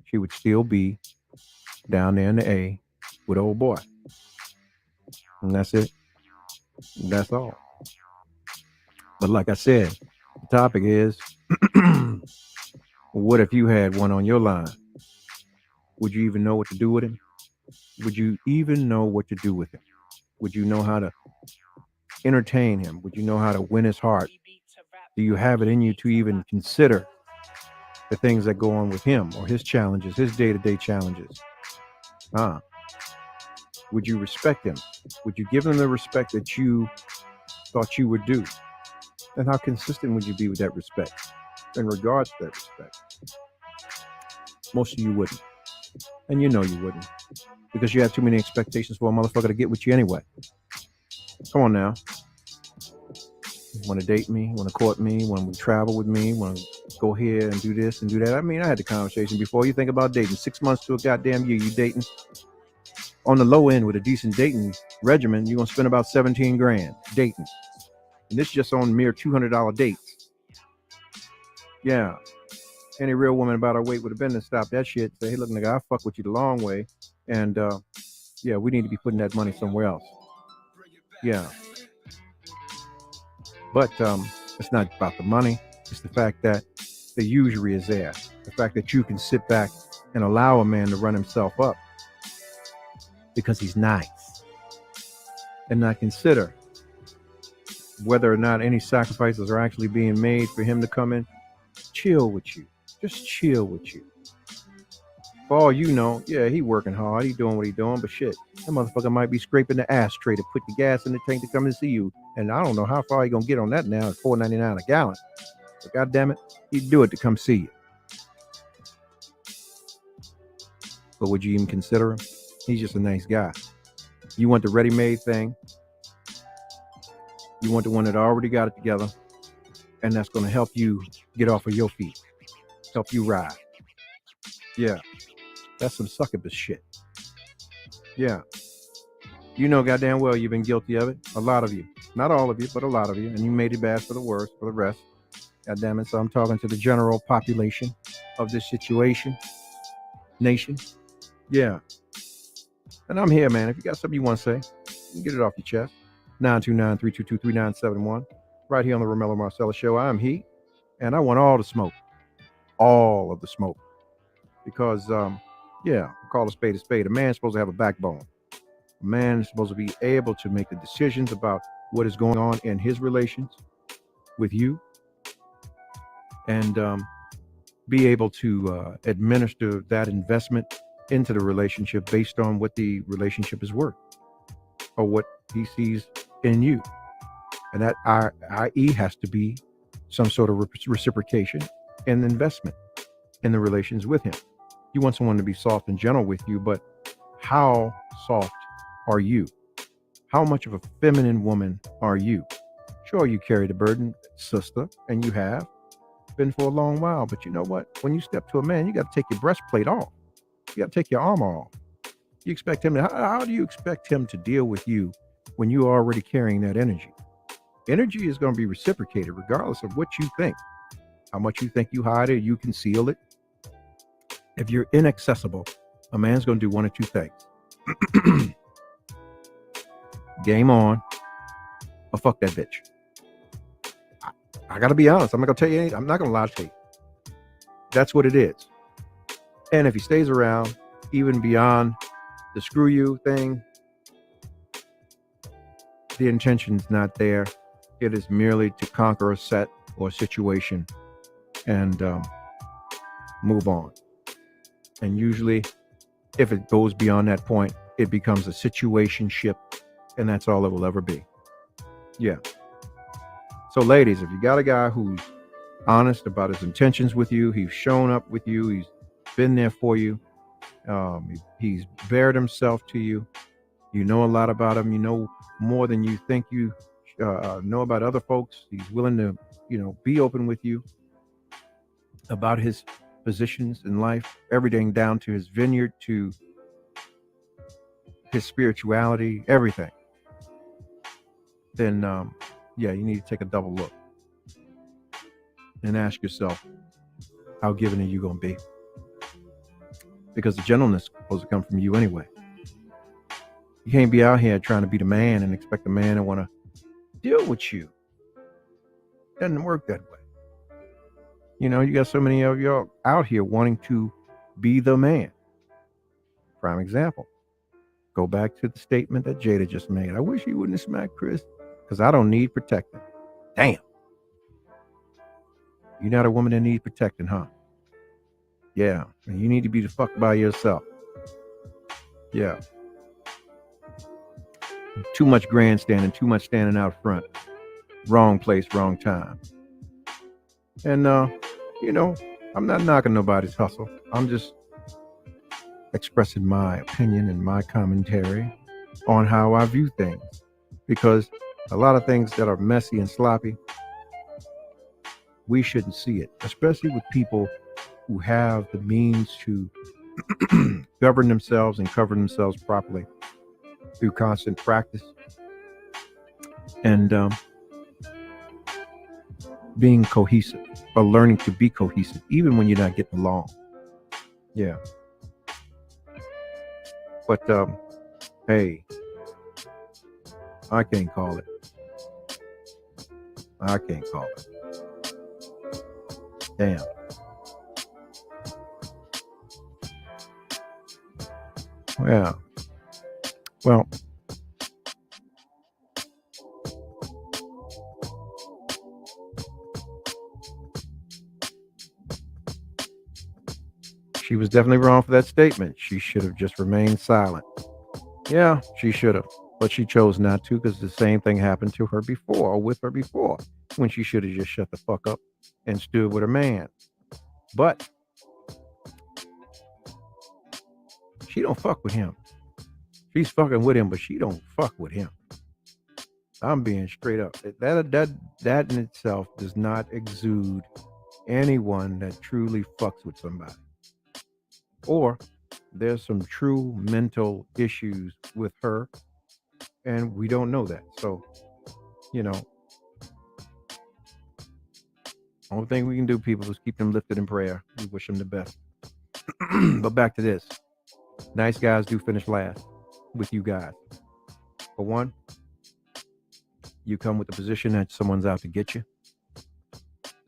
She would still be down there in the A with old boy. And that's it. That's all. But like I said, the topic is, what if you had one on your line? Would you even know what to do with him? Would you even know what to do with him? Would you know how to entertain him? Would you know how to win his heart? Do you have it in you to even consider the things that go on with him or his challenges, his day-to-day challenges? Would you respect him? Would you give him the respect that you thought you would do? And how consistent would you be with that respect? in regards to that respect. Most of you wouldn't. And you know you wouldn't. Because you have too many expectations for a motherfucker to get with you anyway. Come on now. You want to date me? Want to court me? Want to travel with me? Want to go here and do this and do that? I mean, I had the conversation before. You think about dating. 6 months to a goddamn year, you dating. On the low end with a decent dating regimen, you're going to spend about 17 grand dating. And this is just on mere $200 dates. Yeah. Any real woman about her weight would have been to stop that shit. Say, hey, look, nigga, I fuck with you the long way. And, yeah, we need to be putting that money somewhere else. Yeah. But it's not about the money. It's the fact that the usury is there. The fact that you can sit back and allow a man to run himself up because he's nice and not consider whether or not any sacrifices are actually being made for him to come in, chill with you. Just chill with you. For all you know, yeah, he working hard. He doing what he doing, but shit, that motherfucker might be scraping the ashtray to put the gas in the tank to come and see you. And I don't know how far he gonna get on that now at $4.99 a gallon. But goddamn it, he'd do it to come see you. But would you even consider him? He's just a nice guy. You want the ready-made thing. You want the one that already got it together, and that's gonna help you get off of your feet, help you ride. Yeah. That's some succubus shit. Yeah. You know goddamn well you've been guilty of it. A lot of you. Not all of you, but a lot of you. And you made it bad for the worst, for the rest. Goddamn it. So I'm talking to the general population of this situation. Nation. Yeah. And I'm here, man. If you got something you want to say, you can get it off your chest. 929-322-3971. Right here on the Romello Marcellus Show. I'm Heat. And I want all the smoke. All of the smoke. Because, yeah, call a spade a spade. A man's supposed to have a backbone. A man is supposed to be able to make the decisions about what is going on in his relations with you and be able to administer that investment into the relationship based on what the relationship is worth or what he sees in you. And that, i.e., has to be some sort of reciprocation and investment in the relations with him. You want someone to be soft and gentle with you, but how soft are you? How much of a feminine woman are you? Sure, you carry the burden, sister, and you have been for a long while. But you know what? When you step to a man, you got to take your breastplate off. You got to take your armor off. You expect him to, how do you expect him to deal with you when you are already carrying that energy? Energy is going to be reciprocated regardless of what you think. How much you think you hide it, you conceal it. If you're inaccessible, a man's going to do one or two things. Game on, or fuck that bitch. I got to be honest. I'm not going to tell you anything. I'm not going to lie to you. That's what it is. And if he stays around, even beyond the screw you thing, the intention's not there. It is merely to conquer a set or situation and move on. And usually, if it goes beyond that point, it becomes a situationship, and that's all it will ever be. Yeah. So, ladies, if you got a guy who's honest about his intentions with you, he's shown up with you, he's been there for you, he's bared himself to you, you know a lot about him, you know more than you think you know about other folks, he's willing to, be open with you about his positions in life, everything down to his vineyard, to his spirituality, everything, then yeah, you need to take a double look and ask yourself, how giving are you going to be? Because the gentleness is supposed to come from you anyway. You can't be out here trying to be the man and expect the man to want to deal with you. Doesn't work that way. You got so many of y'all out here wanting to be the man. Prime example. Go back to the statement that Jada just made. I wish he wouldn't have smacked Chris because I don't need protecting. Damn. You're not a woman that needs protecting, huh? Yeah. And you need to be the fuck by yourself. Yeah. Too much grandstanding, too much standing out front. Wrong place, wrong time. And you know, I'm not knocking nobody's hustle. I'm just expressing my opinion and my commentary on how I view things. Because a lot of things that are messy and sloppy, we shouldn't see it, especially with people who have the means to govern themselves and cover themselves properly through constant practice and being cohesive, or learning to be cohesive, even when you're not getting along. Yeah. But hey, I can't call it. I can't call it. Damn. Yeah. Well, she was definitely wrong for that statement. She should have just remained silent. Yeah, she should have. But she chose not to, because the same thing happened to her before, or with her before, when she should have just shut the fuck up and stood with her man. But she don't fuck with him. She's fucking with him, but she don't fuck with him. I'm being straight up. That in itself does not exude anyone that truly fucks with somebody. Or there's some true mental issues with her, and we don't know that. So, you know, only thing we can do, people, is keep them lifted in prayer. We wish them the best. But back to this. Nice guys do finish last with you guys. For one, you come with the position that someone's out to get you.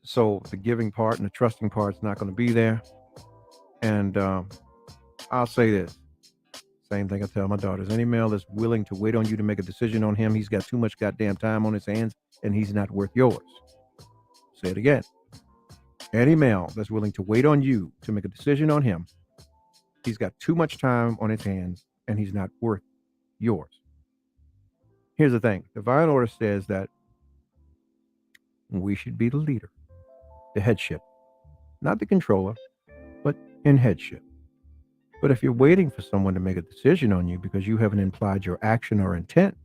So the giving part and the trusting part is not going to be there. And I'll say this. Same thing I tell my daughters. Any male that's willing to wait on you to make a decision on him, he's got too much goddamn time on his hands, and he's not worth yours. Say it again. Any male that's willing to wait on you to make a decision on him, he's got too much time on his hands, and he's not worth yours. Here's the thing. Divine Order says that we should be the leader, the headship, not the controller, but in headship. But if you're waiting for someone to make a decision on you because you haven't implied your action or intent,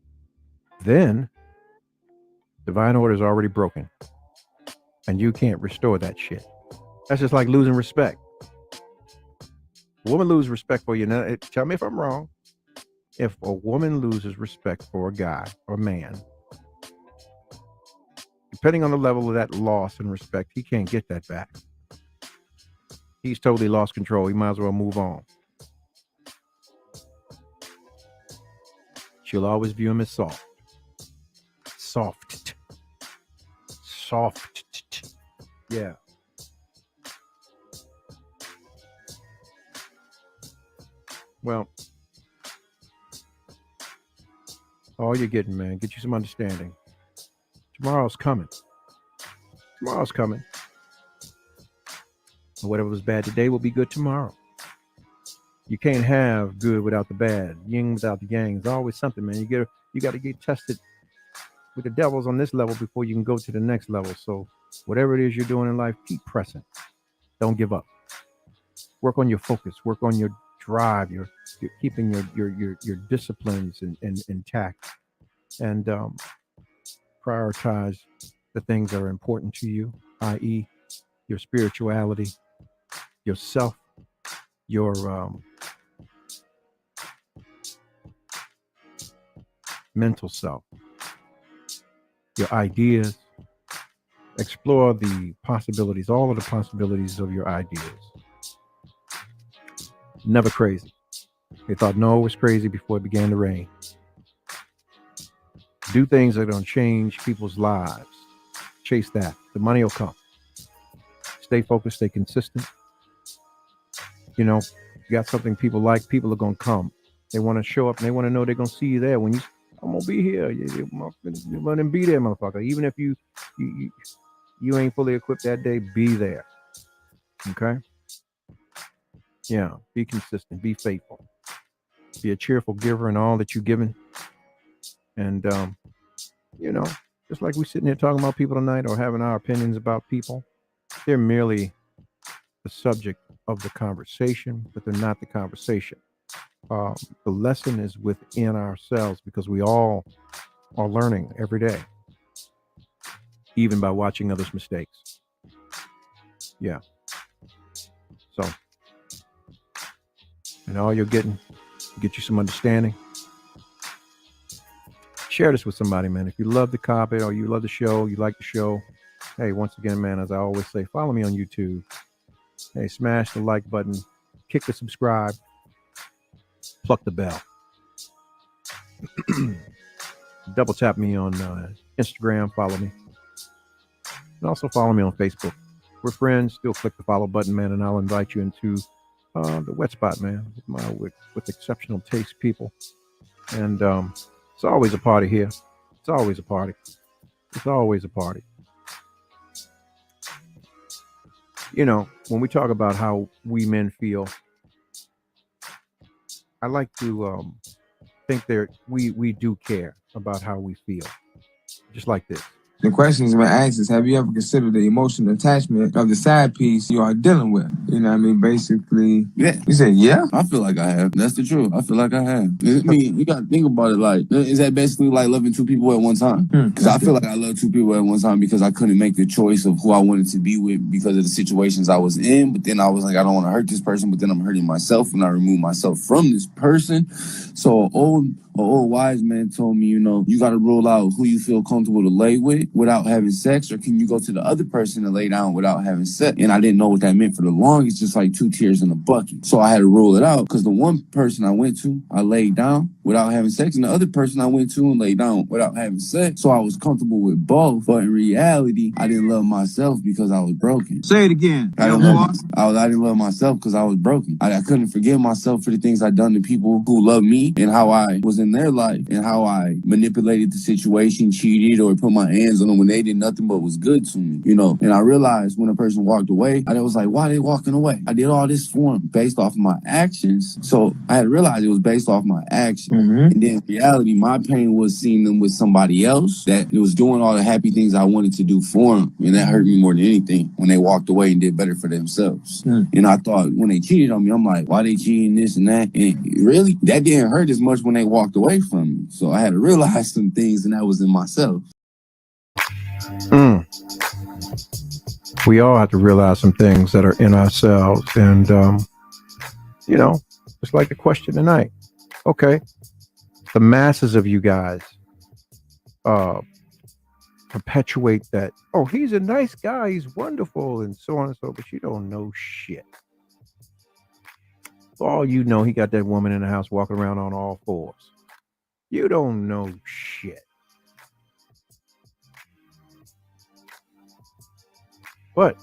then Divine Order is already broken, and you can't restore that shit. That's just like losing respect. A woman loses respect for you. Now, tell me if I'm wrong. If a woman loses respect for a guy or man, depending on the level of that loss and respect, he can't get that back. He's totally lost control. He might as well move on. She'll always view him as soft. Soft. Yeah. Well, all you're getting, man, get you some understanding. Tomorrow's coming. Whatever was bad today will be good tomorrow. You can't have good without the bad, yin without the yang. There's always something, man. You got to get tested with the devils on this level before you can go to the next level. So whatever it is you're doing in life, keep pressing. Don't give up. Work on your focus. Work on your drive. You're keeping your disciplines intact, and prioritize the things that are important to you, i.e., your spirituality, yourself, your mental self, your ideas. Explore the possibilities, all of the possibilities of your ideas. Never crazy. They thought Noah was crazy before it began to rain. Do things that are going to change people's lives. Chase that. The money will come. Stay focused, stay consistent. You know, you got something people like, people are going to come. They want to show up and they want to know they're going to see you there. When I'm going to be here. You're going to be there, motherfucker. Even if you ain't fully equipped that day, be there. Okay? Yeah, be consistent, be faithful. Be a cheerful giver in all that you're giving. And, you know, just like we're sitting here talking about people tonight or having our opinions about people, they're merely the subject of the conversation, but they're not the conversation. The lesson is within ourselves because we all are learning every day, even by watching others' mistakes. Yeah. So, and all you're getting, get you some understanding. Share this with somebody, man. If you love the copy or you love the show, you like the show, hey, once again, man, as I always say, follow me on YouTube. Hey, smash the like button, kick the subscribe, pluck the bell. Double tap me on Instagram, follow me. And also follow me on Facebook. We're friends. Still click the follow button, man, and I'll invite you into the wet spot, man, with exceptional taste people. And it's always a party here. It's always a party. It's always a party. You know, when we talk about how we men feel, I like to think that we do care about how we feel, just like this. The questions I'm going to ask is, have you ever considered the emotional attachment of the side piece you are dealing with? You know what I mean? Basically, yeah. You said, yeah? I feel like I have. That's the truth. I feel like I have. I mean, you got to think about it like, is that basically like loving two people at one time? Because I feel like I love two people at one time because I couldn't make the choice of who I wanted to be with because of the situations I was in. But then I was like, I don't want to hurt this person, but then I'm hurting myself and I remove myself from this person. So an old wise man told me, you know, you got to rule out who you feel comfortable to lay with without having sex, or can you go to the other person and lay down without having sex? And I didn't know what that meant for the longest, just like 2 tears in a bucket. So I had to rule it out because the one person I went to, I laid down without having sex, and the other person I went to and laid down without having sex. So I was comfortable with both, but in reality, I didn't love myself because I was broken. Say it again. I didn't love myself because I was broken. I couldn't forgive myself for the things I'd done to people who loved me and how I was in their life and how I manipulated the situation, cheated, or put my hands on them when they did nothing but was good to me, you know. And I realized when a person walked away, I was like, why are they walking away? I did all this for them based off of my actions. So I had realized it was based off my actions. And then in reality, my pain was seeing them with somebody else that was doing all the happy things I wanted to do for them. And that hurt me more than anything when they walked away and did better for themselves. And I thought when they cheated on me, I'm like, why they cheating this and that? And really, that didn't hurt as much when they walked away from me. So I had to realize some things, and that was in myself. We all have to realize some things that are in ourselves. And, you know, it's like the question tonight. Okay, the masses of you guys perpetuate that, oh, he's a nice guy, he's wonderful, and so on and so, but you don't know shit. For all you know, he got that woman in the house walking around on all fours. You don't know shit. But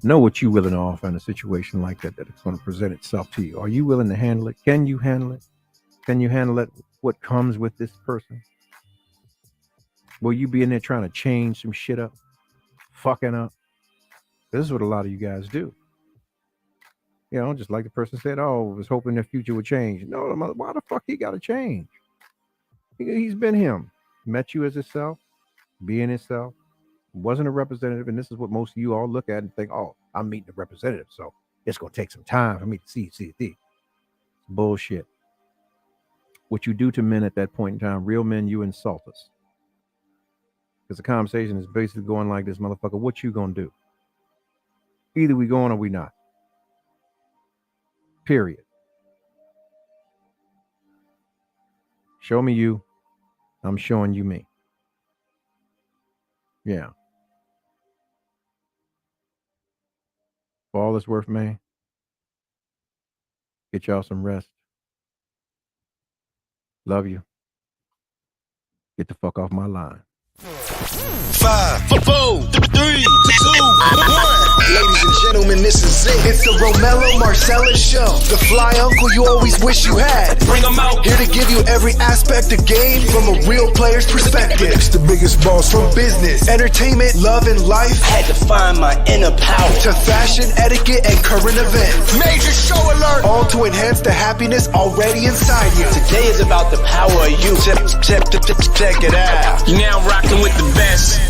know what you're willing to offer in a situation like that it's going to present itself to you. Are you willing to handle it? Can you handle it? Can you handle it? What comes with this person? Will you be in there trying to change some shit up? Fucking up? This is what a lot of you guys do. You know, just like the person said, oh, I was hoping their future would change. No, why the fuck he got to change? He's been him. Met you as himself, being himself. Wasn't a representative, and this is what most of you all look at and think, oh, I'm meeting a representative, so it's going to take some time for me to see. Bullshit. What you do to men at that point in time, real men, you insult us. Because the conversation is basically going like this, motherfucker, what you going to do? Either we going or we not. Period. Show me you. I'm showing you me. Yeah. For all it's worth, man, get y'all some rest. Love you. Get the fuck off my line. 5, 4, 3, 2, 1. Ladies and gentlemen, this is it. It's the Romello Marcellus Show. The fly uncle you always wish you had. Bring them out. Here to give you every aspect of game from a real player's perspective. It's the biggest boss from business, entertainment, love, and life. Had to find my inner power. To fashion, etiquette, and current events. Major show alert. All to enhance the happiness already inside you. Today is about the power of you. Check it out. You're now rocking with the best.